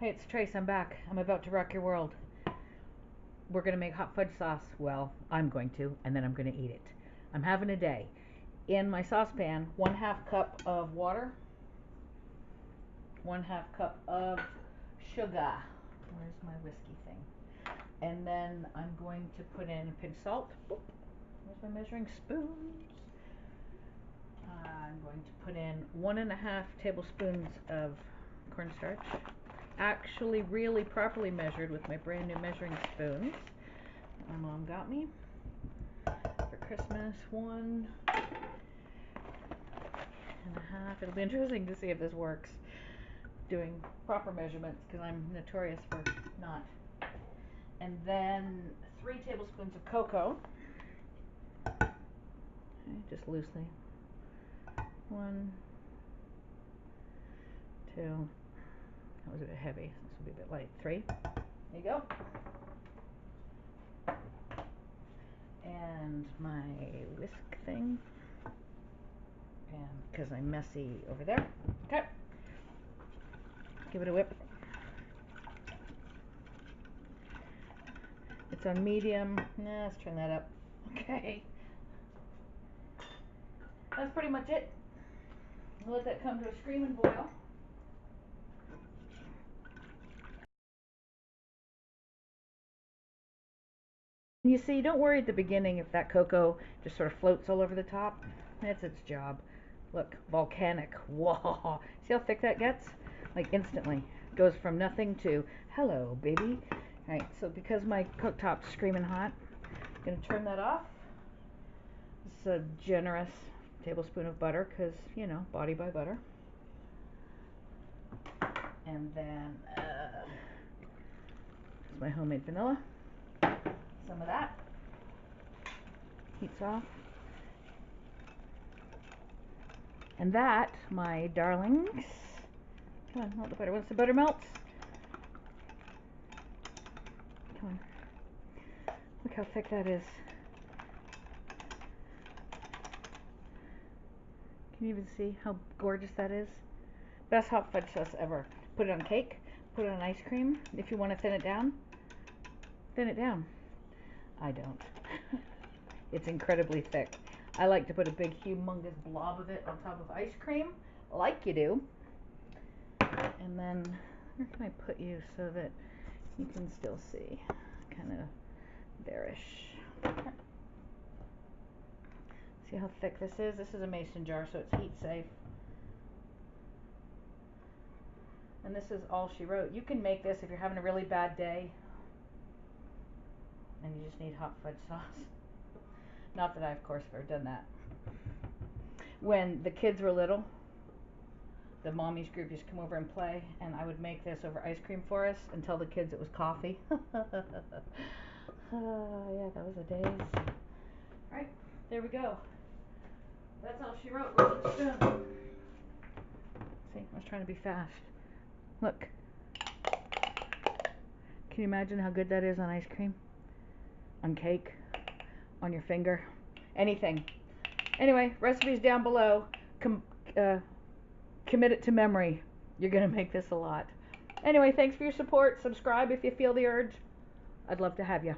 Hey, it's Trace. I'm back. I'm about to rock your world. We're going to make hot fudge sauce. Well, I'm going to, and then I'm going to eat it. I'm having a day. In my saucepan, 1/2 cup of water, 1/2 cup of sugar. Where's my whiskey thing? And then I'm going to put in a pinch of salt. Where's my measuring spoons? I'm going to put in 1.5 tablespoons of cornstarch. Actually, really properly measured with my brand new measuring spoons. My mom got me for Christmas. 1.5. It'll be interesting to see if this works. Doing proper measurements because I'm notorious for not. And then 3 tablespoons of cocoa. Okay, just loosely. 1, 2. That was a bit heavy. This will be a bit light. 3. There you go. And my whisk thing. And because I'm messy over there. Okay. Give it a whip. It's on medium. Nah, let's turn that up. Okay. That's pretty much it. We'll let that come to a screaming boil. You see, don't worry at the beginning if that cocoa just sort of floats all over the top. That's its job. Look, volcanic. Whoa. See how thick that gets? Like instantly. Goes from nothing to hello, baby. Alright, so because my cooktop's screaming hot, I'm going to turn that off. It's a generous tablespoon of butter because, you know, body by butter. And then my homemade vanilla. Some of that. Heats off. And that, my darlings, come on, melt the butter. Once the butter melts, come on. Look how thick that is. Can you even see how gorgeous that is? Best hot fudge sauce ever. Put it on cake, put it on ice cream. If you want to thin it down, thin it down. I don't. It's incredibly thick. I like to put a big humongous blob of it on top of ice cream, like you do. And then, where can I put you so that you can still see? Kind of there-ish. See how thick this is? This is a mason jar, so it's heat safe. And this is all she wrote. You can make this if you're having a really bad day and you just need hot fudge sauce. Not that I, of course, have ever done that. When the kids were little, the mommies group used to come over and play, and I would make this over ice cream for us and tell the kids it was coffee. Yeah, that was the days. Alright, there we go. That's all she wrote. See, I was trying to be fast. Look. Can you imagine how good that is on ice cream? On cake? On your finger? Anything. Anyway, recipes down below. Commit it to memory. You're going to make this a lot. Anyway, thanks for your support. Subscribe if you feel the urge. I'd love to have you.